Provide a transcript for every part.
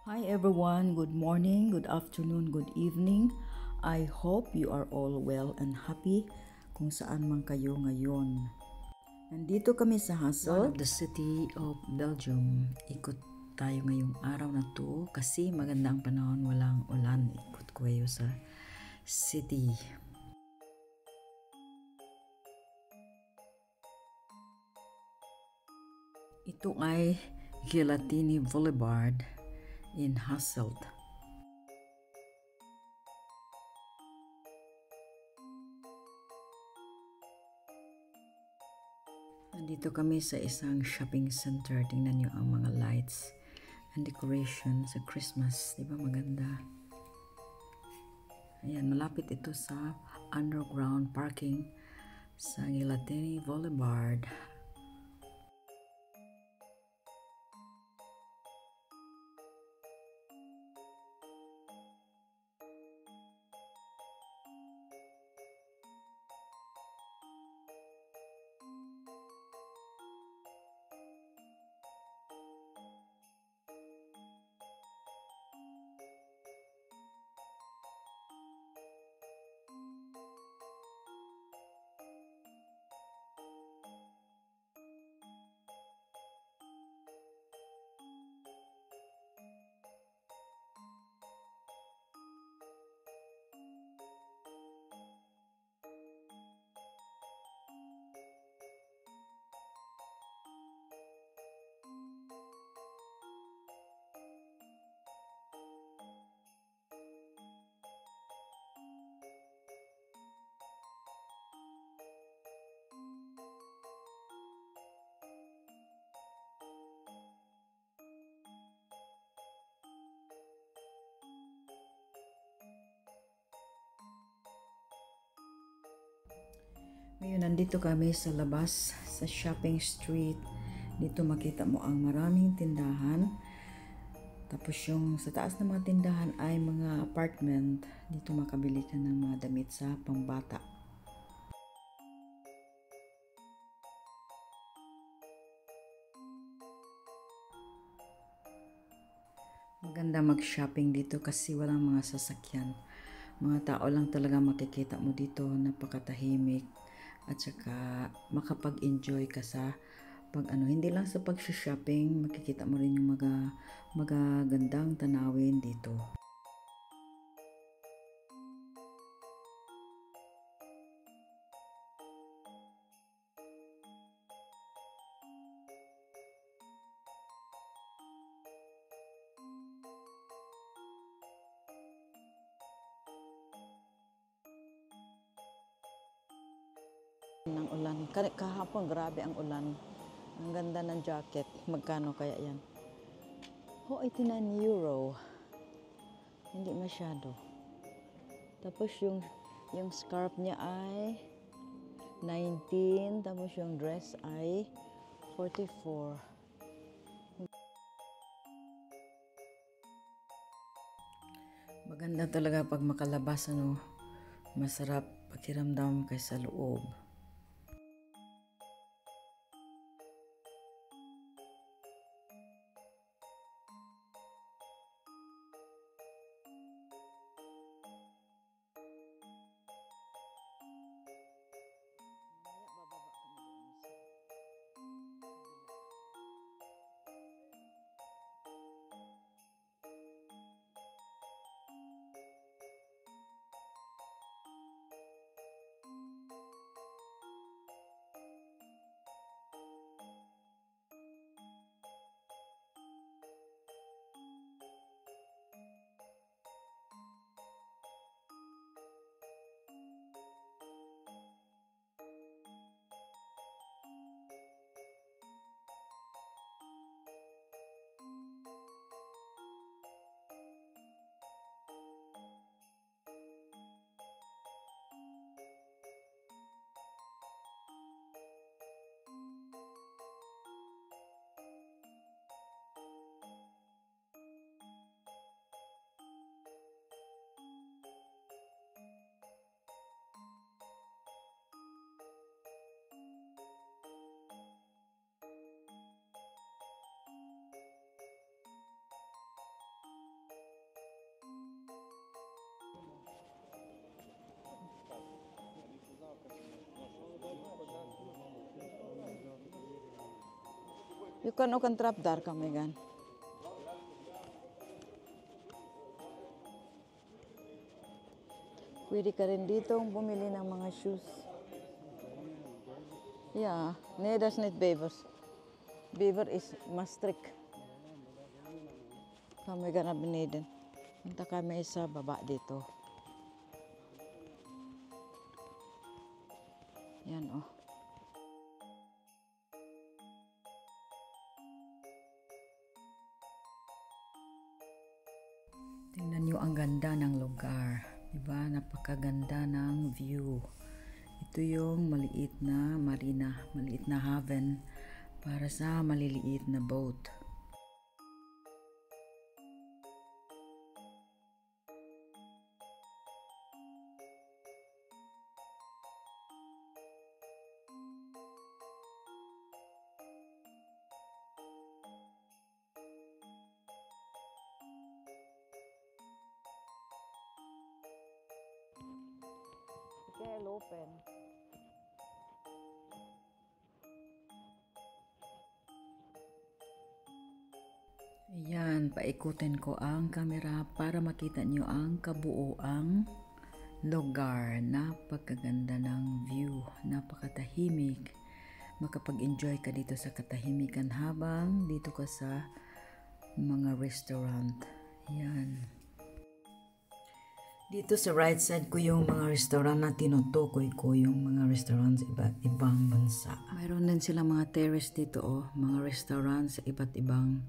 Hi everyone, good morning, good afternoon, good evening. I hope you are all well and happy kung saan man kayo ngayon. Nandito kami sa Hasselt, one of the city of Belgium. Ikot tayo ngayong araw na to kasi maganda ang panahon, walang ulan. Ikot ko kayo sa city. Ito ay Gelatini Boulevard in Hasselt. Nandito kami sa isang shopping center. Tingnan nyo ang mga lights and decoration sa Christmas. Diba maganda? Ayan, malapit ito sa underground parking sa Gelatini Boulevard. Ngayon, nandito kami sa labas sa shopping street. Dito makita mo ang maraming tindahan. Tapos yung sa taas ng mga tindahan ay mga apartment. Dito makabili ka ng mga damit sa pambata. Maganda mag-shopping dito kasi walang mga sasakyan. Mga tao lang talaga makikita mo dito, napakatahimik at saka makapag-enjoy ka sa hindi lang sa pag-shopping, makikita mo rin yung magagandang tanawin dito. Ng ulan. Kahapon grabe ang ulan. Ang ganda ng jacket. Magkano kaya yan? Oh, 89 euro. Hindi masyado. Tapos yung scarf niya ay 19. Tapos yung dress ay 44. Maganda talaga pag makalabas, ano. Masarap pakiramdam kaysa loob. You can trap dar kami gan. Pwede ka rin dito bumili ng mga shoes. Yeah, nee, dat is niet bevers. Bever is Maastricht. Kami ka na beneden. Punta kami sa baba dito. Yan oh. Tingnan nyo ang ganda ng lugar. Diba? Napakaganda ng view. Ito yung maliit na marina, maliit na haven para sa maliliit na boat. Okay, open. Ayan, paikutin ko ang camera para makita nyo ang kabuoang lugar. Napakaganda ng view, napakatahimik. Makapag-enjoy ka dito sa katahimikan habang dito ka sa mga restaurant. Ayan. Dito sa right side ko yung mga restaurant na tinutukoy ko, yung mga restaurant sa iba't ibang bansa. Mayroon din sila mga terrace dito oh, mga restaurant sa iba't ibang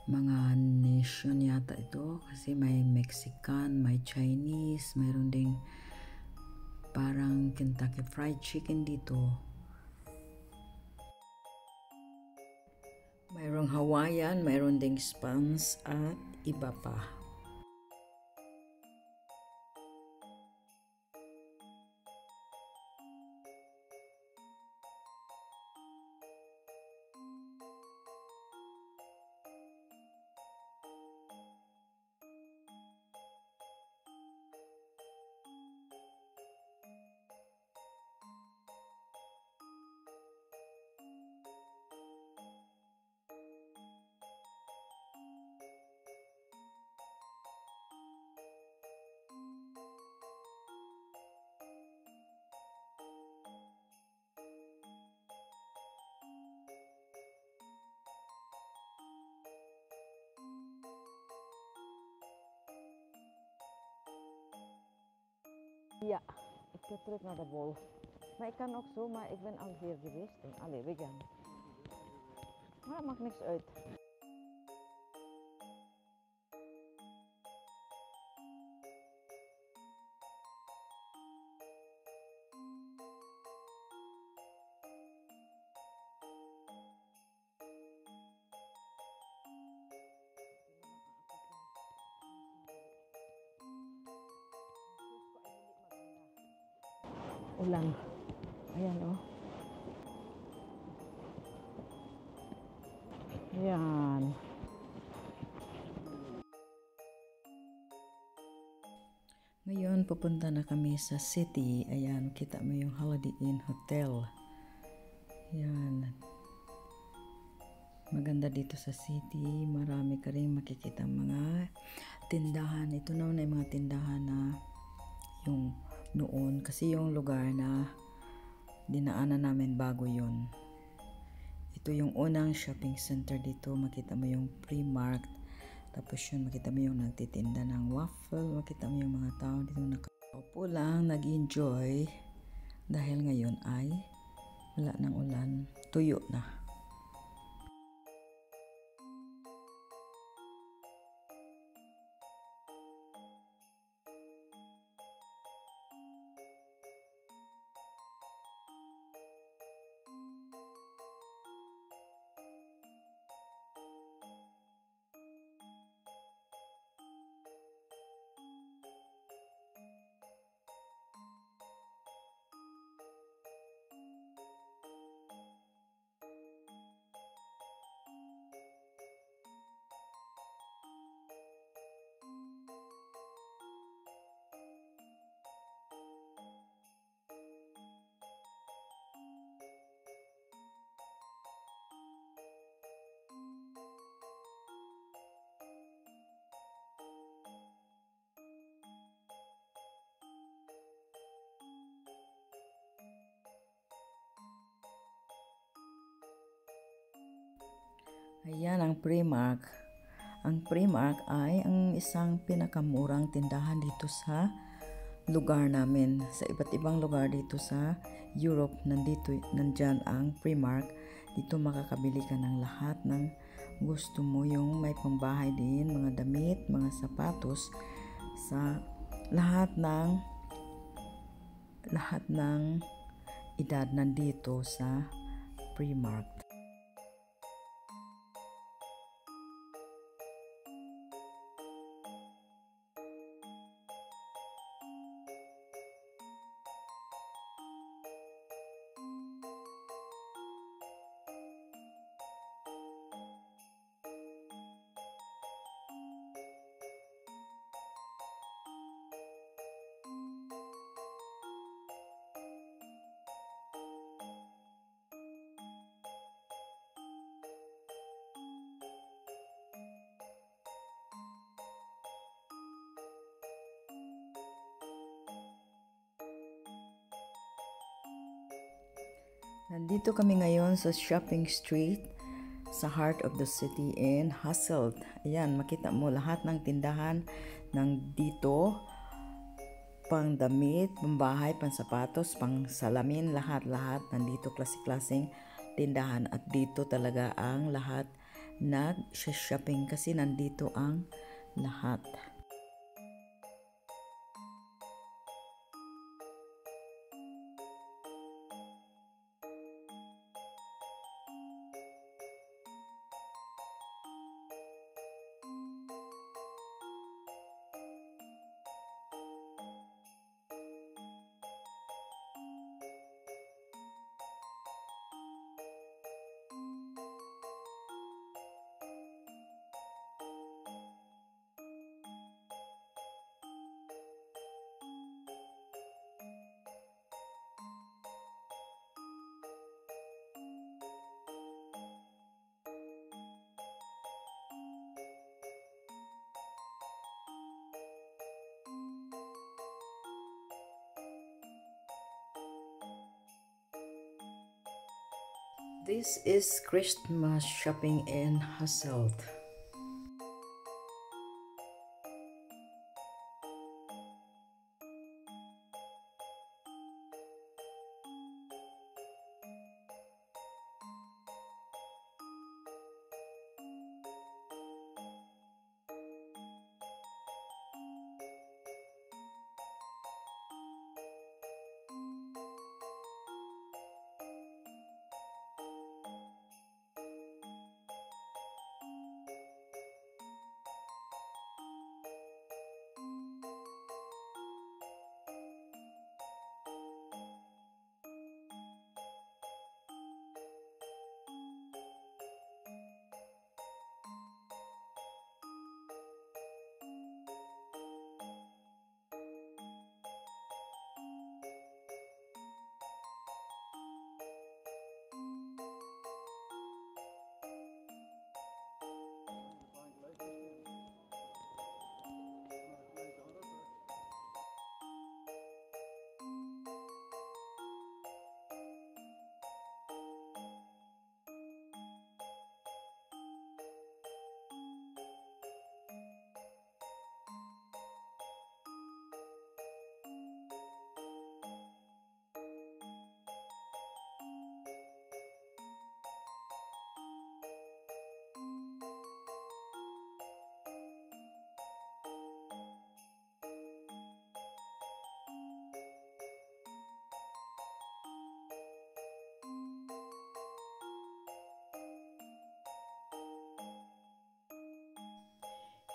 mga nation yata ito. Kasi may Mexican, may Chinese, mayroon ding parang Kentucky Fried Chicken dito. Mayroong Hawaiian, mayroon ding Spanish at iba pa. Ja, ik ga terug naar de bol. Maar ik kan ook zo, maar ik ben al hier geweest. Allee, we gaan. Maar dat maakt niks uit. Ulan. Ayan oh. Ayan. Ngayon pupunta na kami sa city. Ayan, kita mo yung Holiday Inn Hotel. Ayan. Maganda dito sa city. Marami ka rin makikita mga tindahan. Ito na yung mga tindahan na yung noon kasi yung lugar na dinaanan namin bago yun. Ito yung unang shopping center dito. Makita mo yung Primark, tapos yun makita mo yung nagtitinda ng waffle, makita mo yung mga tao dito nakaupo lang nag-enjoy dahil ngayon ay wala ng ulan, tuyo na. Ayan ang Primark. Ang Primark ay ang isang pinakamurang tindahan dito sa lugar namin. Sa iba't ibang lugar dito sa Europe, nandyan ang Primark. Dito makakabili ka ng lahat ng gusto mo, yung may pangbahay din, mga damit, mga sapatos, sa lahat ng edad nandito sa Primark. Nandito kami ngayon sa shopping street sa heart of the city in Hasselt. Ayan, makita mo lahat ng tindahan ng dito, pang damit, pambahay, pang sapatos, pang salamin, lahat-lahat nandito, klase-klaseng tindahan. At dito talaga ang lahat nag-shopping kasi nandito ang lahat. This is Christmas shopping in Hasselt.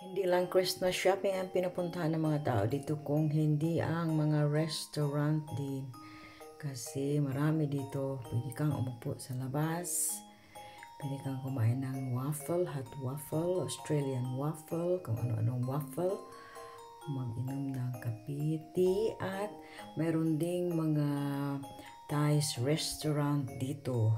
Hindi lang Christmas shopping ang pinupuntahan ng mga tao dito kung hindi ang mga restaurant din. Kasi marami dito, pwede kang umupo sa labas, pwede kang kumain ng waffle, hot waffle, Australian waffle, kung ano-anong waffle, mag-inom ng kape, tea, at mayroon ding mga Thais restaurant dito.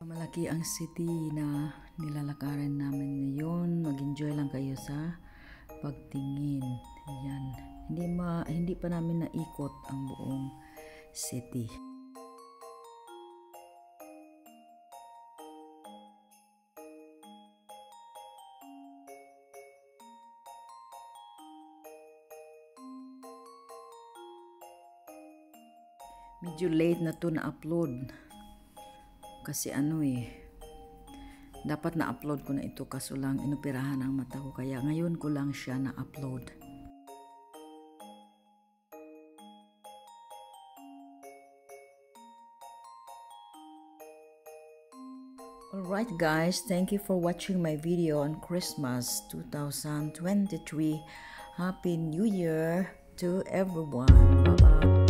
Malaki ang city na nilalakaran namin ngayon. Mag-enjoy lang lang kayo sa pagtingin. Yan. Hindi pa namin naikot ang buong city. Medyo late na to na-upload. Kasi dapat na-upload ko na ito kaso lang inoperahan ang mata ko. Kaya ngayon ko lang siya na-upload. Alright guys, thank you for watching my video on Christmas 2023. Happy New Year to everyone. Bye-bye.